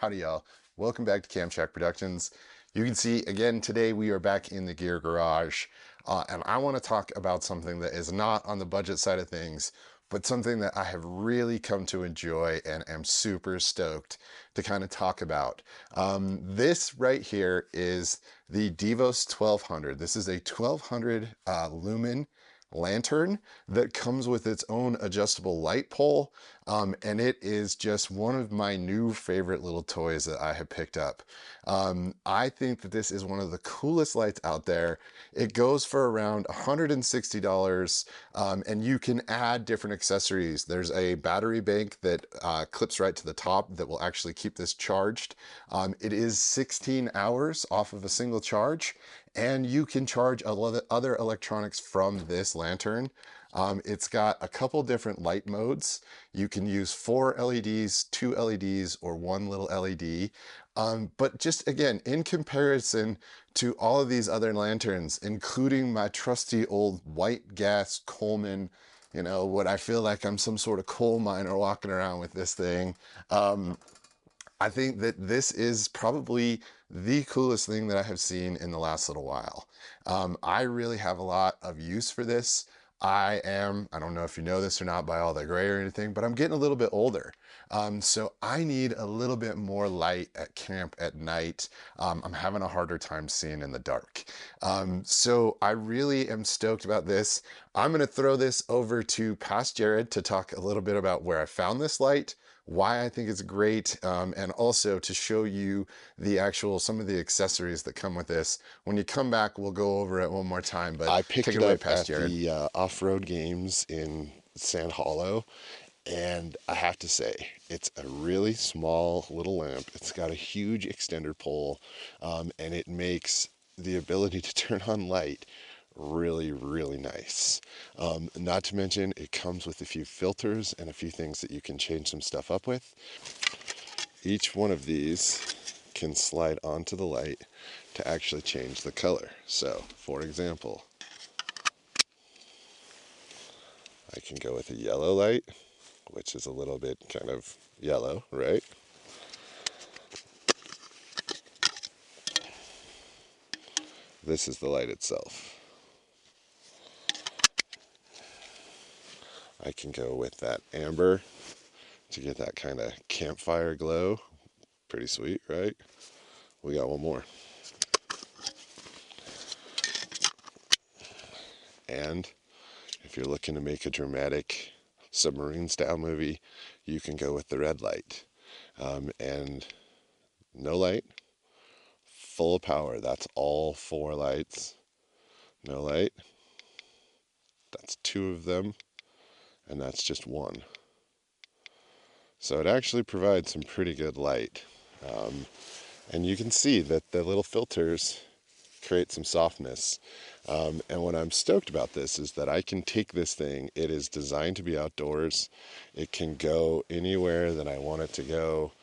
Howdy y'all. Welcome back to Cam Shack Productions. You can see again today we are back in the gear garage and I want to talk about something that is not on the budget side of things, but something that I have really come to enjoy and am super stoked to kind of talk about. This right here is the Devos 1200. This is a 1200 lumen lantern that comes with its own adjustable light pole, and it is just one of my new favorite little toys that I have picked up. I think that this is one of the coolest lights out there. It goes for around $160, and you can add different accessories. There's a battery bank that clips right to the top that will actually keep this charged. It is 16 hours off of a single charge, and you can charge a lot of other electronics from this lantern. It's got a couple different light modes. You can use 4 LEDs, 2 LEDs, or one little LED. But just again, in comparison to all of these other lanterns, including my trusty old white gas Coleman, you know, what I feel like I'm some sort of coal miner walking around with this thing. I think that this is probably the coolest thing that I have seen in the last little while. I really have a lot of use for this. I don't know if you know this or not by all the gray or anything, but I'm getting a little bit older. So I need a little bit more light at camp at night. I'm having a harder time seeing in the dark. So I really am stoked about this. I'm going to throw this over to Past Jared to talk a little bit about where I found this light, why I think it's great, and also to show you some of the accessories that come with this. When you come back, we'll go over it one more time, but I picked take it it away, up Past at Jared. the off-road games in Sand Hollow, and I have to say, it's a really small little lamp. It's got a huge extender pole, and it makes the ability to turn on light really, really nice. Not to mention, it comes with a few filters and a few things that you can change some stuff up with. Each one of these can slide onto the light to actually change the color. So, for example, I can go with a yellow light, which is a little bit kind of yellow, right? This is the light itself. I can go with that amber to get that kind of campfire glow. Pretty sweet, right? We got one more. And if you're looking to make a dramatic submarine style movie, you can go with the red light. And no light, full of power. That's all 4 lights. No light, that's 2 of them, and that's just 1. So it actually provides some pretty good light. And you can see that the little filters create some softness. And what I'm stoked about this is that I can take this thing. It is designed to be outdoors. It can go anywhere that I want it to go.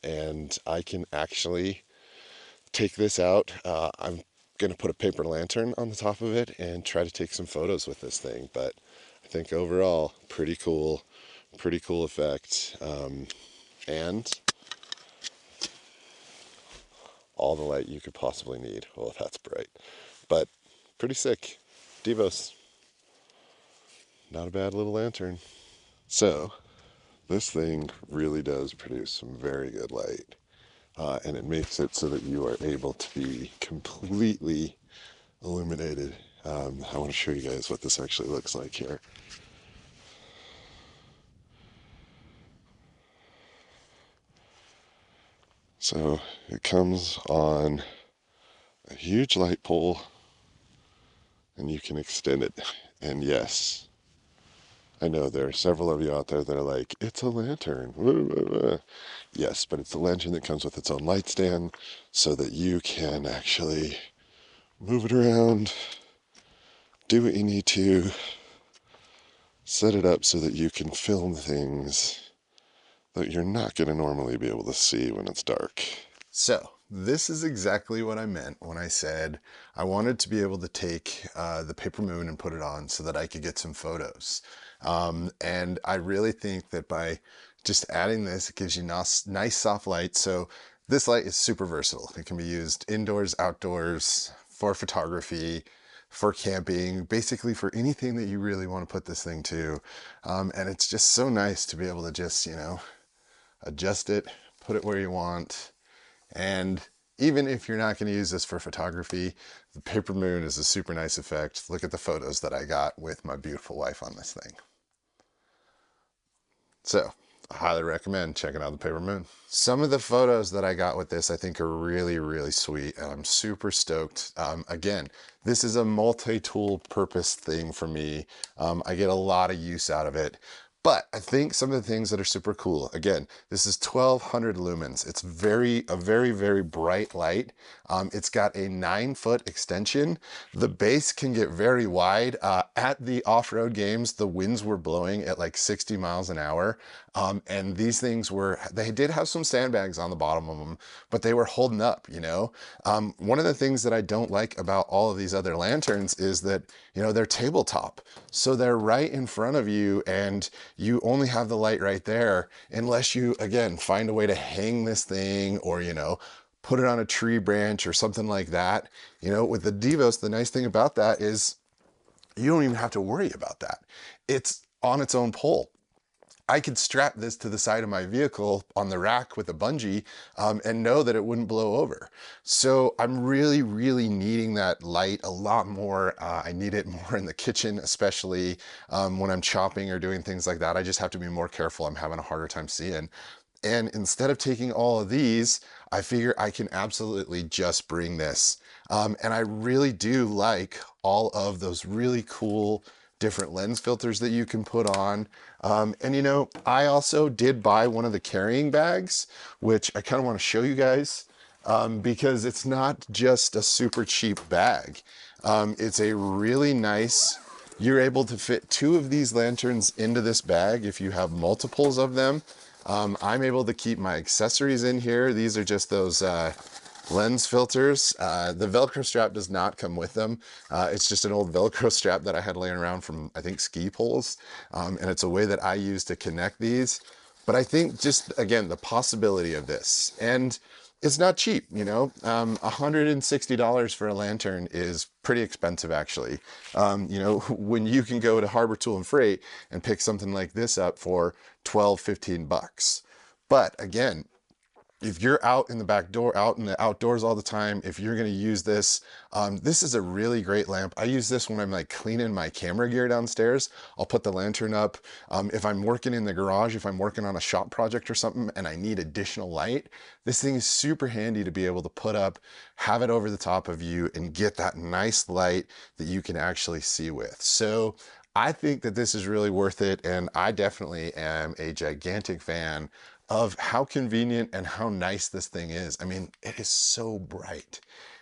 And I can actually take this out. I'm going to put a paper lantern on the top of it and try to take some photos with this thing. But I think overall, pretty cool effect. And all the light you could possibly need. Well, that's bright, but pretty sick. Devos, not a bad little lantern. So this thing really does produce some very good light, and it makes it so that you are able to be completely illuminated. I want to show you guys what this actually looks like here. So it comes on a huge light pole, and you can extend it. And yes, I know there are several of you out there that are like, it's a lantern. Yes, but it's a lantern that comes with its own light stand so that you can actually move it around, do what you need to, set it up so that you can film things that you're not going to normally be able to see when it's dark. So this is exactly what I meant when I said I wanted to be able to take the paper moon and put it on so that I could get some photos. And I really think that by just adding this, it gives you nice soft light. So this light is super versatile. It can be used indoors, outdoors, for photography, for camping, basically for anything that you really want to put this thing to. And it's just so nice to be able to just, adjust it, put it where you want. And even if you're not going to use this for photography, the paper moon is a super nice effect. Look at the photos that I got with my beautiful wife on this thing. So I highly recommend checking out the paper moon. Some of the photos that I got with this I think are really, really sweet, and I'm super stoked. Again, this is a multi-tool purpose thing for me. I get a lot of use out of it. But I think some of the things that are super cool, again, this is 1200 lumens. It's a very, very bright light. It's got a 9-foot extension. The base can get very wide. At the off-road games, the winds were blowing at like 60 miles an hour. And these things they did have some sandbags on the bottom of them, but they were holding up, One of the things that I don't like about all of these other lanterns is that, they're tabletop. So they're right in front of you and you only have the light right there unless you, again, find a way to hang this thing or, put it on a tree branch or something like that. With the Devos, the nice thing about that is you don't even have to worry about that. It's on its own pole. I could strap this to the side of my vehicle on the rack with a bungee and know that it wouldn't blow over. So I'm really, really needing that light a lot more. I need it more in the kitchen, especially when I'm chopping or doing things like that. I just have to be more careful. I'm having a harder time seeing. And instead of taking all of these, I figure I can absolutely just bring this. And I really do like all of those really cool different lens filters that you can put on. And I also did buy one of the carrying bags, which I kind of want to show you guys because it's not just a super cheap bag. It's a really nice, you're able to fit 2 of these lanterns into this bag if you have multiples of them. I'm able to keep my accessories in here. These are just those lens filters. The Velcro strap does not come with them. It's just an old Velcro strap that I had laying around from, I think, ski poles. And it's a way that I use to connect these. But I think just, again, the possibility of this. And it's not cheap, $160 for a lantern is pretty expensive, actually. When you can go to Harbor Tool and Freight and pick something like this up for 12, 15 bucks. But again, if you're out in the back door, out in the outdoors all the time, if you're going to use this, this is a really great lamp. I use this when I'm like cleaning my camera gear downstairs. I'll put the lantern up. If I'm working in the garage, if I'm working on a shop project or something and I need additional light, this thing is super handy to be able to put up, have it over the top of you and get that nice light that you can actually see with. So I think that this is really worth it. And I definitely am a gigantic fan of how convenient and how nice this thing is. I mean, it is so bright.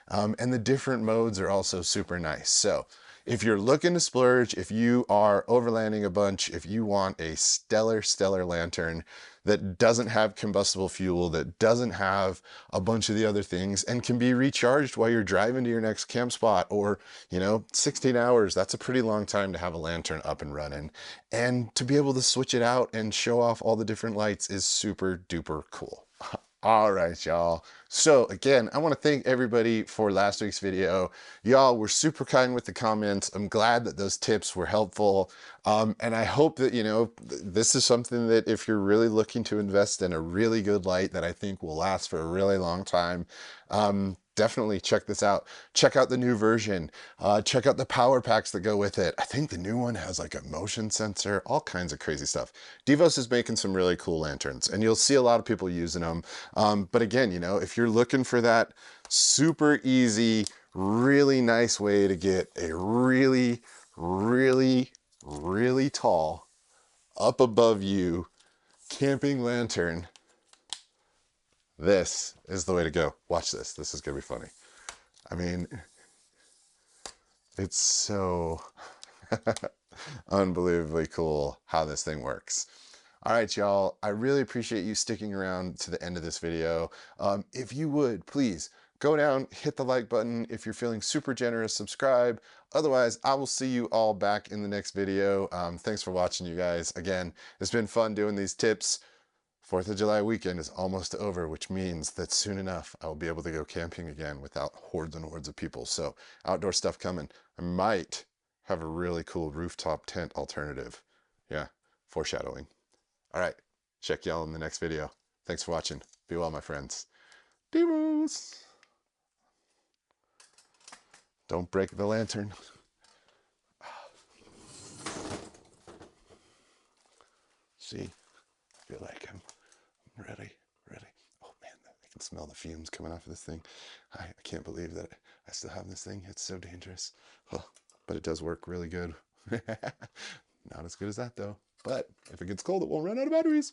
And the different modes are also super nice. So if you're looking to splurge, if you are overlanding a bunch, if you want a stellar, stellar lantern that doesn't have combustible fuel, that doesn't have a bunch of the other things and can be recharged while you're driving to your next camp spot or, 16 hours, that's a pretty long time to have a lantern up and running. And to be able to switch it out and show off all the different lights is super duper cool. All right, y'all. So again, I want to thank everybody for last week's video. Y'all were super kind with the comments. I'm glad that those tips were helpful. And I hope that, this is something that if you're really looking to invest in a really good light that I think will last for a really long time, definitely check this out. Check out the new version. Check out the power packs that go with it. I think the new one has like a motion sensor, all kinds of crazy stuff. Devos is making some really cool lanterns and you'll see a lot of people using them. But again, if you're looking for that super easy, really nice way to get a really, really, really tall, up above you camping lantern, this is the way to go. Watch this. This is going to be funny. I mean, it's so unbelievably cool how this thing works. All right, y'all, I really appreciate you sticking around to the end of this video. If you would, please go down, hit the like button. If you're feeling super generous, subscribe. Otherwise, I will see you all back in the next video. Thanks for watching, you guys. Again, it's been fun doing these tips. 4th of July weekend is almost over, which means that soon enough I will be able to go camping again without hordes and hordes of people. So, outdoor stuff coming. I might have a really cool rooftop tent alternative. Yeah, foreshadowing. All right, check y'all in the next video. Thanks for watching. Be well, my friends. Devos! Don't break the lantern. See, I feel like I'm ready, ready. Oh man, I can smell the fumes coming off of this thing. I can't believe that I still have this thing. It's so dangerous. Oh, but it does work really good. Not as good as that though. But if it gets cold, it won't run out of batteries.